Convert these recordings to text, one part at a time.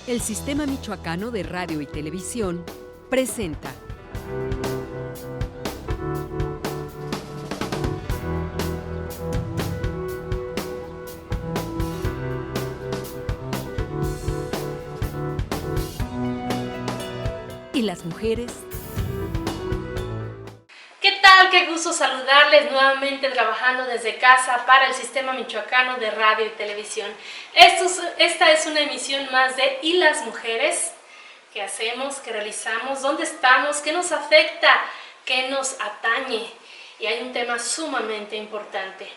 El Sistema Michoacano de Radio y Televisión presenta ¿Y las mujeres? ¿Qué tal? Qué gusto saludarles nuevamente trabajando desde casa para el Sistema Michoacano de Radio y Televisión. Esta es una emisión más de ¿Y las mujeres? ¿Qué hacemos? ¿Qué realizamos? ¿Dónde estamos? ¿Qué nos afecta? ¿Qué nos atañe? Y hay un tema sumamente importante.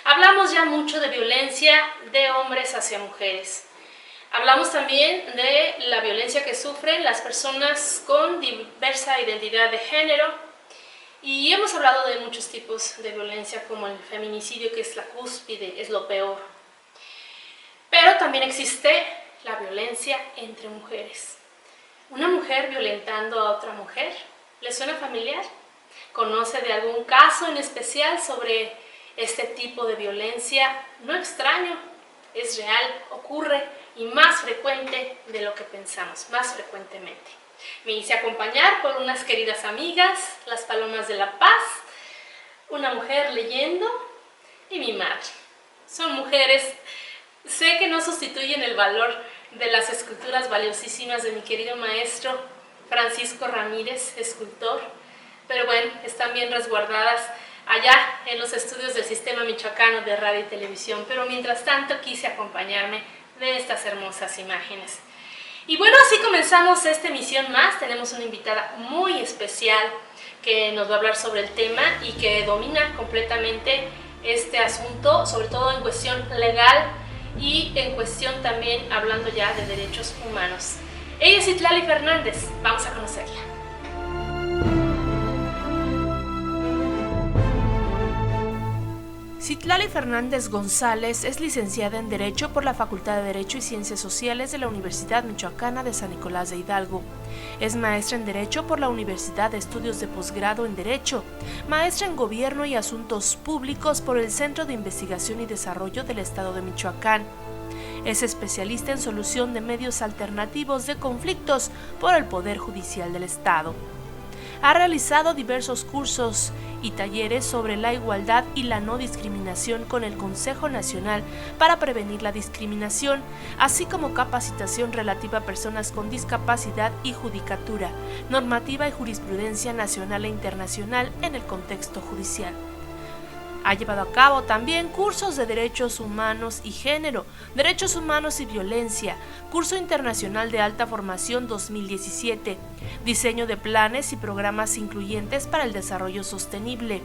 Hablamos ya mucho de violencia de hombres hacia mujeres. Hablamos también de la violencia que sufren las personas con diversa identidad de género. Y hemos hablado de muchos tipos de violencia, como el feminicidio, que es la cúspide, es lo peor. Pero también existe la violencia entre mujeres. Una mujer violentando a otra mujer, ¿le suena familiar? ¿Conoce de algún caso en especial sobre este tipo de violencia? No extraño, es real, ocurre y más frecuente de lo que pensamos, más frecuentemente. Me hice acompañar por unas queridas amigas, las Palomas de la Paz, una mujer leyendo y mi madre. Son mujeres, sé que no sustituyen el valor de las esculturas valiosísimas de mi querido maestro Francisco Ramírez, escultor, pero bueno, están bien resguardadas allá en los estudios del Sistema Michoacano de Radio y Televisión, pero mientras tanto quise acompañarme de estas hermosas imágenes. Y bueno, así comenzamos esta emisión más. Tenemos una invitada muy especial que nos va a hablar sobre el tema y que domina completamente este asunto, sobre todo en cuestión legal y en cuestión también hablando ya de derechos humanos. Ella es Citlali Fernández, vamos a conocerla. Citlali Fernández González es licenciada en Derecho por la Facultad de Derecho y Ciencias Sociales de la Universidad Michoacana de San Nicolás de Hidalgo. Es maestra en Derecho por la Universidad de Estudios de Posgrado en Derecho, maestra en Gobierno y Asuntos Públicos por el Centro de Investigación y Desarrollo del Estado de Michoacán. Es especialista en solución de medios alternativos de conflictos por el Poder Judicial del Estado. Ha realizado diversos cursos y talleres sobre la igualdad y la no discriminación con el Consejo Nacional para Prevenir la Discriminación, así como capacitación relativa a personas con discapacidad y judicatura, normativa y jurisprudencia nacional e internacional en el contexto judicial. Ha llevado a cabo también cursos de Derechos Humanos y Género, Derechos Humanos y Violencia, Curso Internacional de Alta Formación 2017, Diseño de Planes y Programas Incluyentes para el Desarrollo Sostenible,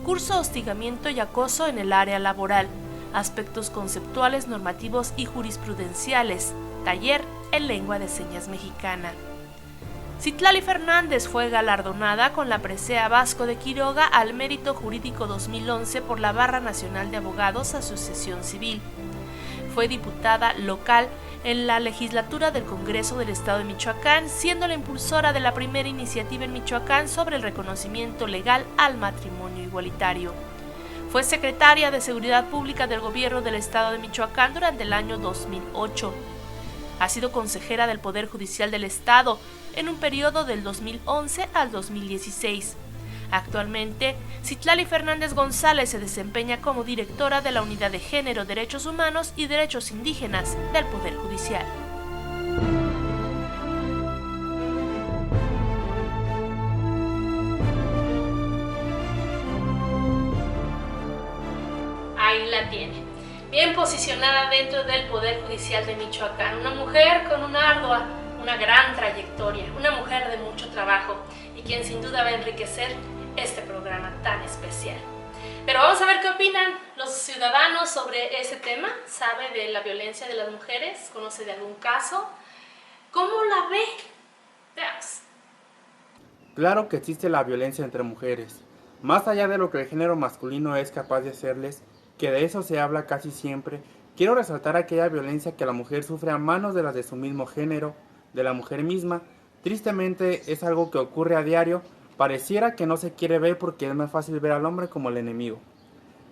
Curso Hostigamiento y Acoso en el Área Laboral, Aspectos Conceptuales, Normativos y Jurisprudenciales, Taller en Lengua de Señas Mexicana. Citlali Fernández fue galardonada con la Presea Vasco de Quiroga al Mérito Jurídico 2011 por la Barra Nacional de Abogados Asociación Civil. Fue diputada local en la legislatura del Congreso del Estado de Michoacán, siendo la impulsora de la primera iniciativa en Michoacán sobre el reconocimiento legal al matrimonio igualitario. Fue secretaria de Seguridad Pública del Gobierno del Estado de Michoacán durante el año 2008. Ha sido consejera del Poder Judicial del Estado en un periodo del 2011 al 2016. Actualmente, Citlali Fernández González se desempeña como directora de la Unidad de Género, Derechos Humanos y Derechos Indígenas del Poder Judicial. la tiene, bien posicionada dentro del Poder Judicial de Michoacán, una mujer con una gran trayectoria, una mujer de mucho trabajo y quien sin duda va a enriquecer este programa tan especial. Pero vamos a ver qué opinan los ciudadanos sobre ese tema. ¿Sabe de la violencia de las mujeres? ¿Conoce de algún caso? ¿Cómo la ve? Veamos. Claro que existe la violencia entre mujeres, más allá de lo que el género masculino es capaz de hacerles, que de eso se habla casi siempre. Quiero resaltar aquella violencia que la mujer sufre a manos de las de su mismo género, de la mujer misma. Tristemente es algo que ocurre a diario, pareciera que no se quiere ver porque es más fácil ver al hombre como el enemigo.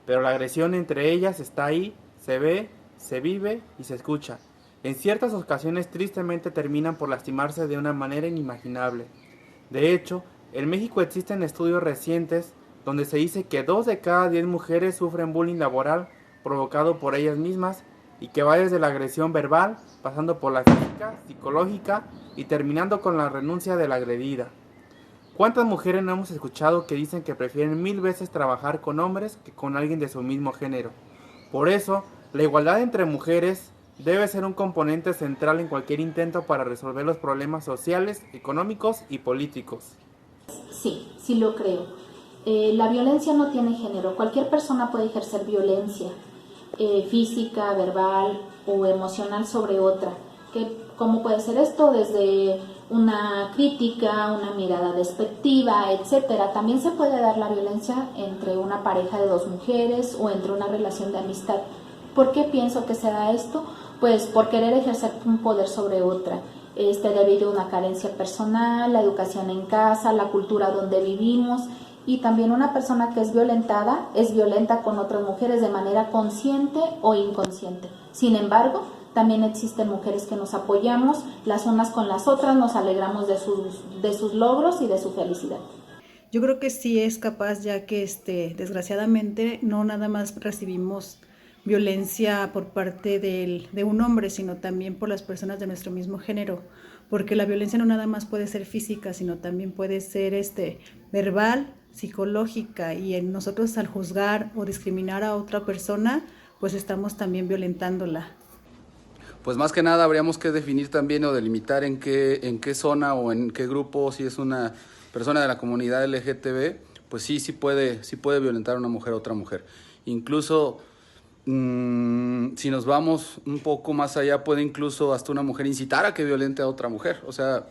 Pero la agresión entre ellas está ahí, se ve, se vive y se escucha. En ciertas ocasiones tristemente terminan por lastimarse de una manera inimaginable. De hecho, en México existen estudios recientes donde se dice que 2 de cada 10 mujeres sufren bullying laboral provocado por ellas mismas y que va desde la agresión verbal, pasando por la física, psicológica y terminando con la renuncia de la agredida. ¿Cuántas mujeres no hemos escuchado que dicen que prefieren 1000 veces trabajar con hombres que con alguien de su mismo género? Por eso, la igualdad entre mujeres debe ser un componente central en cualquier intento para resolver los problemas sociales, económicos y políticos. Sí, sí lo creo. La violencia no tiene género. Cualquier persona puede ejercer violencia física, verbal o emocional sobre otra. ¿Cómo puede ser esto? Desde una crítica, una mirada despectiva, etcétera. También se puede dar la violencia entre una pareja de 2 mujeres o entre una relación de amistad. ¿Por qué pienso que se da esto? Pues por querer ejercer un poder sobre otra. Debido a una carencia personal, la educación en casa, la cultura donde vivimos, y también una persona que es violentada es violenta con otras mujeres de manera consciente o inconsciente. Sin embargo, también existen mujeres que nos apoyamos las unas con las otras, nos alegramos de sus logros y de su felicidad. Yo creo que sí es capaz, ya que desgraciadamente no nada más recibimos violencia por parte de un hombre, sino también por las personas de nuestro mismo género, porque la violencia no nada más puede ser física, sino también puede ser verbal, psicológica, y nosotros al juzgar o discriminar a otra persona, pues estamos también violentándola. Pues más que nada habríamos que definir también o delimitar en qué zona o en qué grupo, si es una persona de la comunidad LGTB, pues sí puede violentar a una mujer a otra mujer. Incluso si nos vamos un poco más allá, puede incluso hasta una mujer incitar a que violente a otra mujer. O sea,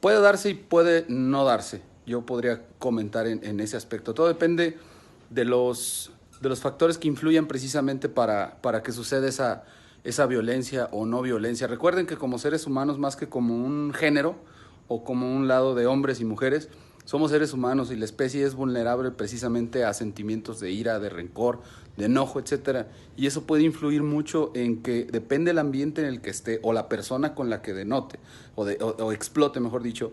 puede darse y puede no darse. Yo podría comentar en ese aspecto. Todo depende de los factores que influyen precisamente para que suceda esa violencia o no violencia. Recuerden que como seres humanos, más que como un género o como un lado de hombres y mujeres, somos seres humanos y la especie es vulnerable precisamente a sentimientos de ira, de rencor, de enojo, etcétera. Y eso puede influir mucho en que depende del ambiente en el que esté o la persona con la que denote o explote, mejor dicho,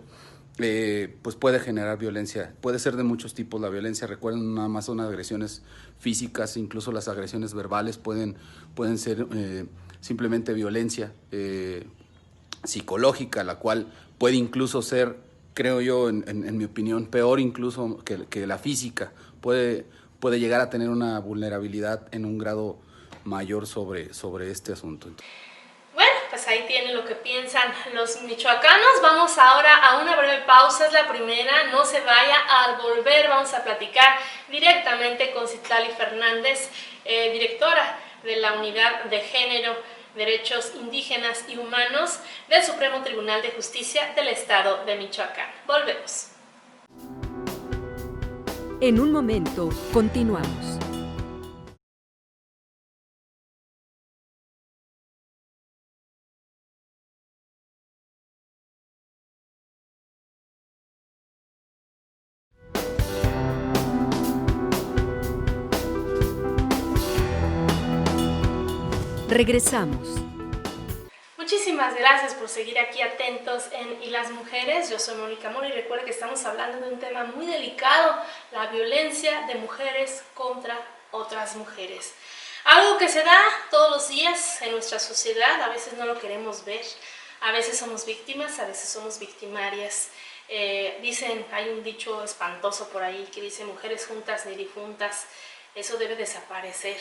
pues puede generar violencia. Puede ser de muchos tipos la violencia. Recuerden, nada más son agresiones físicas, incluso las agresiones verbales pueden ser simplemente violencia psicológica, la cual puede incluso ser, creo yo, en mi opinión, peor incluso que la física. Puede llegar a tener una vulnerabilidad en un grado mayor sobre este asunto. Bueno, pues ahí tienen lo que piensan los michoacanos. Vamos ahora a una breve pausa, es la primera, no se vaya. Al volver vamos a platicar directamente con Citlali Fernández, directora de la Unidad de Género, Derechos Indígenas y Humanos del Supremo Tribunal de Justicia del Estado de Michoacán. Volvemos. En un momento, continuamos. Regresamos. Muchísimas gracias por seguir aquí atentos en Y las Mujeres. Yo soy Mónica Mora y recuerda que estamos hablando de un tema muy delicado, la violencia de mujeres contra otras mujeres. Algo que se da todos los días en nuestra sociedad, a veces no lo queremos ver, a veces somos víctimas, a veces somos victimarias. Hay un dicho espantoso por ahí que dice: mujeres juntas ni difuntas. Eso debe desaparecer,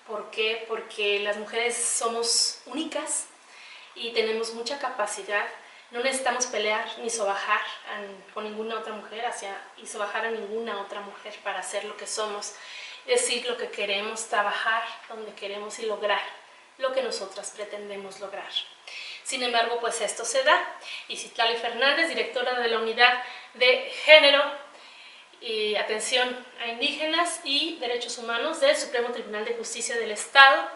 ¿Por qué? Porque las mujeres somos únicas y tenemos mucha capacidad. No necesitamos pelear ni sobajar con ninguna otra mujer, y sobajar a ninguna otra mujer para ser lo que somos, decir lo que queremos, trabajar donde queremos y lograr lo que nosotras pretendemos lograr. Sin embargo, pues esto se da. Y Citlali Fernández, directora de la Unidad de Género y Atención a Indígenas y Derechos Humanos del Supremo Tribunal de Justicia del Estado,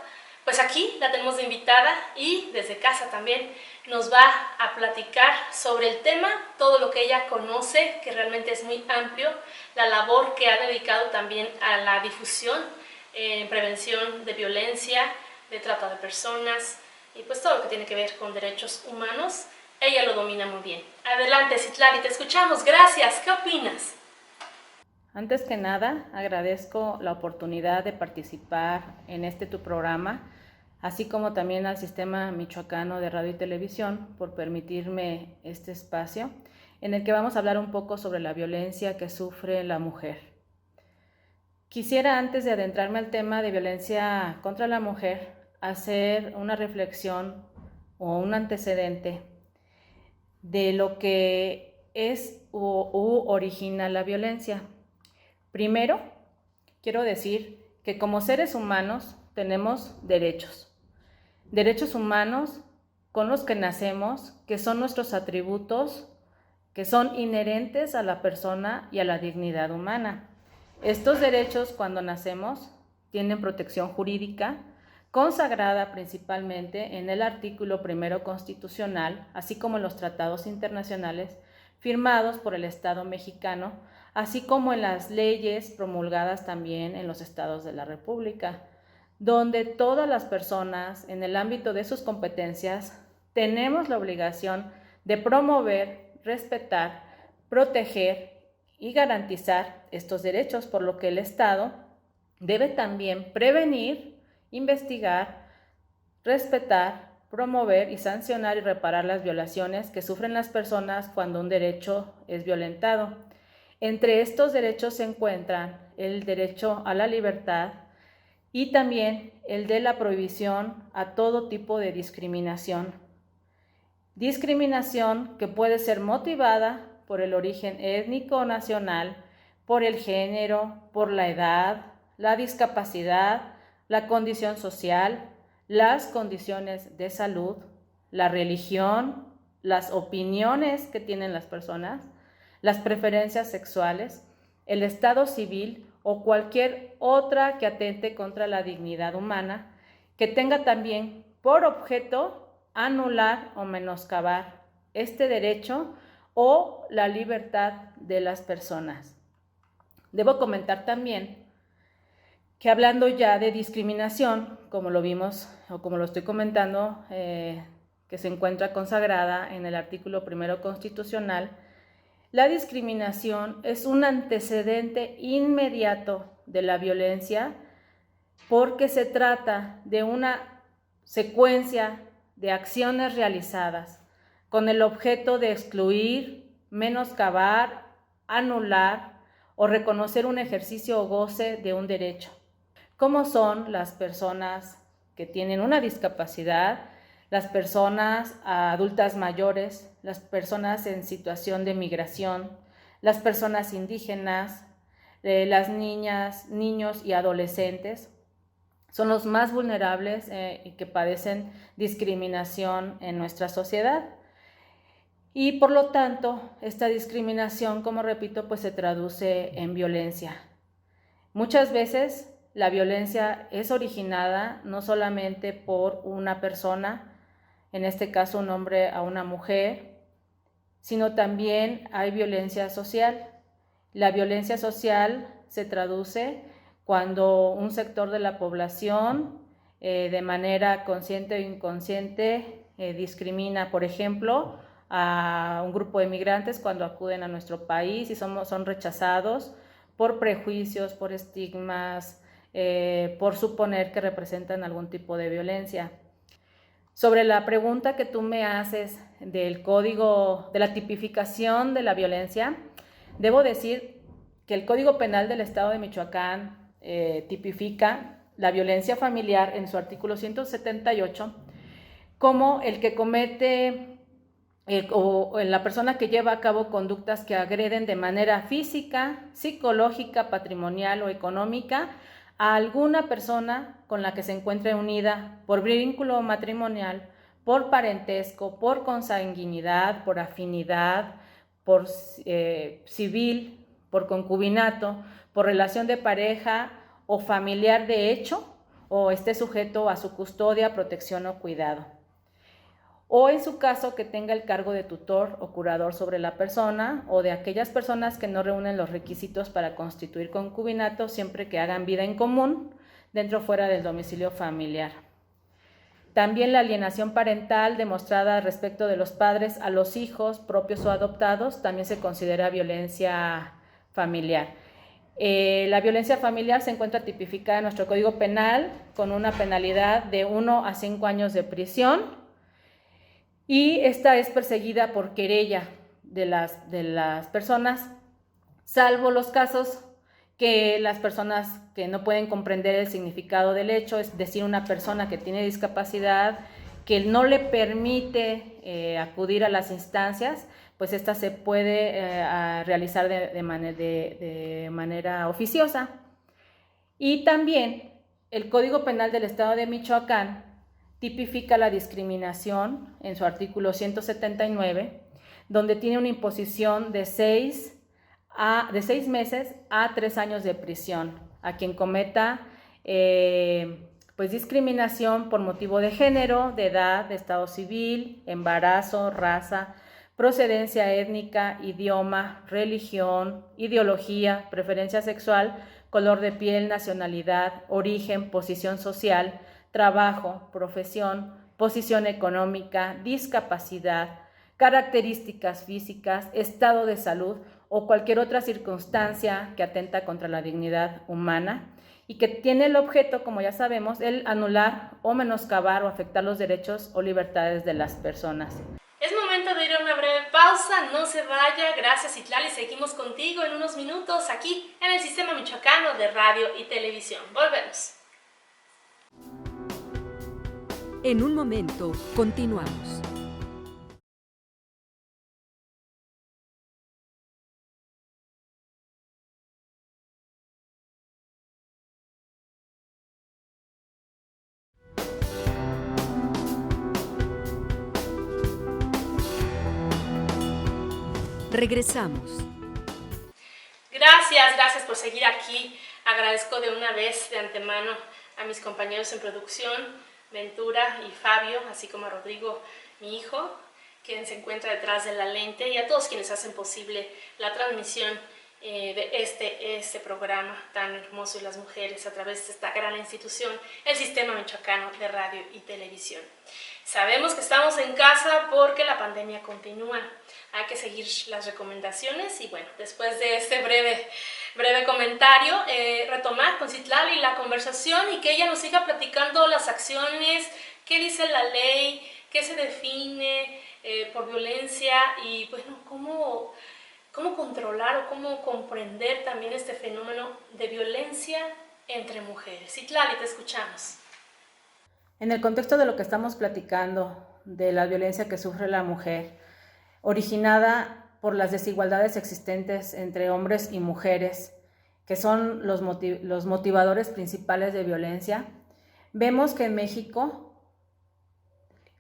pues aquí la tenemos de invitada y desde casa también nos va a platicar sobre el tema, todo lo que ella conoce, que realmente es muy amplio, la labor que ha dedicado también a la difusión en prevención de violencia, de trata de personas y pues todo lo que tiene que ver con derechos humanos. Ella lo domina muy bien. Adelante, Citlali, te escuchamos. Gracias. ¿Qué opinas? Antes que nada, agradezco la oportunidad de participar en tu programa, así como también al Sistema Michoacano de Radio y Televisión por permitirme este espacio en el que vamos a hablar un poco sobre la violencia que sufre la mujer. Quisiera, antes de adentrarme al tema de violencia contra la mujer, hacer una reflexión o un antecedente de lo que es u origina la violencia. Primero, quiero decir que como seres humanos tenemos derechos humanos con los que nacemos, que son nuestros atributos, que son inherentes a la persona y a la dignidad humana. Estos derechos, cuando nacemos, tienen protección jurídica, consagrada principalmente en el artículo 1 constitucional, así como en los tratados internacionales firmados por el Estado mexicano, así como en las leyes promulgadas también en los estados de la República, donde todas las personas, en el ámbito de sus competencias, tenemos la obligación de promover, respetar, proteger y garantizar estos derechos, por lo que el Estado debe también prevenir, investigar, respetar, promover y sancionar y reparar las violaciones que sufren las personas cuando un derecho es violentado. Entre estos derechos se encuentran el derecho a la libertad y también el de la prohibición a todo tipo de discriminación. Discriminación que puede ser motivada por el origen étnico o nacional, por el género, por la edad, la discapacidad, la condición social, las condiciones de salud, la religión, las opiniones que tienen las personas, las preferencias sexuales, el estado civil o cualquier otra que atente contra la dignidad humana, que tenga también por objeto anular o menoscabar este derecho o la libertad de las personas. Debo comentar también que hablando ya de discriminación, como lo vimos o como lo estoy comentando, que se encuentra consagrada en el artículo 1 constitucional, la discriminación es un antecedente inmediato de la violencia porque se trata de una secuencia de acciones realizadas con el objeto de excluir, menoscabar, anular o reconocer un ejercicio o goce de un derecho, como son las personas que tienen una discapacidad, las personas adultas mayores, las personas en situación de migración, las personas indígenas, las niñas, niños y adolescentes son los más vulnerables y que padecen discriminación en nuestra sociedad. Y por lo tanto, esta discriminación, como repito, pues se traduce en violencia. Muchas veces la violencia es originada no solamente por una persona, en este caso un hombre a una mujer, sino también hay violencia social. La violencia social se traduce cuando un sector de la población de manera consciente o inconsciente discrimina, por ejemplo, a un grupo de migrantes cuando acuden a nuestro país y son rechazados por prejuicios, por estigmas, por suponer que representan algún tipo de violencia. Sobre la pregunta que tú me haces del código, de la tipificación de la violencia, debo decir que el Código Penal del Estado de Michoacán tipifica la violencia familiar en su artículo 178 como el que comete o la persona que lleva a cabo conductas que agreden de manera física, psicológica, patrimonial o económica a alguna persona con la que se encuentre unida por vínculo matrimonial, por parentesco, por consanguinidad, por afinidad, por civil, por concubinato, por relación de pareja o familiar de hecho, o esté sujeto a su custodia, protección o cuidado. O en su caso que tenga el cargo de tutor o curador sobre la persona, o de aquellas personas que no reúnen los requisitos para constituir concubinato siempre que hagan vida en común dentro o fuera del domicilio familiar. También la alienación parental demostrada respecto de los padres a los hijos propios o adoptados también se considera violencia familiar. La violencia familiar se encuentra tipificada en nuestro Código Penal con una penalidad de 1 a 5 años de prisión, y esta es perseguida por querella de las personas, salvo los casos que las personas que no pueden comprender el significado del hecho, es decir, una persona que tiene discapacidad, que no le permite acudir a las instancias, pues esta se puede realizar de manera oficiosa. Y también el Código Penal del Estado de Michoacán tipifica la discriminación en su artículo 179, donde tiene una imposición de 6 meses a 3 años de prisión a quien cometa pues discriminación por motivo de género, de edad, de estado civil, embarazo, raza, procedencia étnica, idioma, religión, ideología, preferencia sexual, color de piel, nacionalidad, origen, posición social, trabajo, profesión, posición económica, discapacidad, características físicas, estado de salud o cualquier otra circunstancia que atenta contra la dignidad humana y que tiene el objeto, como ya sabemos, el anular o menoscabar o afectar los derechos o libertades de las personas. Es momento de ir a una breve pausa, no se vaya. Gracias, Citlali, seguimos contigo en unos minutos aquí en el Sistema Michoacano de Radio y Televisión. Volvemos. En un momento, continuamos. Regresamos. Gracias por seguir aquí. Agradezco de una vez de antemano a mis compañeros en producción, Ventura y Fabio, así como a Rodrigo, mi hijo, quien se encuentra detrás de la lente, y a todos quienes hacen posible la transmisión de este programa tan hermoso y las mujeres a través de esta gran institución, el Sistema Michoacano de Radio y Televisión. Sabemos que estamos en casa porque la pandemia continúa. Hay que seguir las recomendaciones y bueno, después de este breve comentario, retomar con Citlali la conversación y que ella nos siga platicando las acciones, qué dice la ley, qué se define por violencia y bueno, cómo controlar o cómo comprender también este fenómeno de violencia entre mujeres. Citlali, te escuchamos. En el contexto de lo que estamos platicando, de la violencia que sufre la mujer, originada por las desigualdades existentes entre hombres y mujeres, que son los motivadores principales de violencia, vemos que en México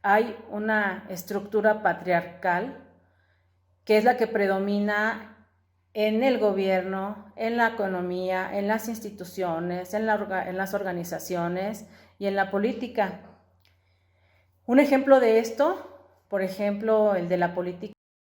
hay una estructura patriarcal que es la que predomina en el gobierno, en la economía, en las instituciones, en las organizaciones y en la política. Un ejemplo de esto, por ejemplo, el de la política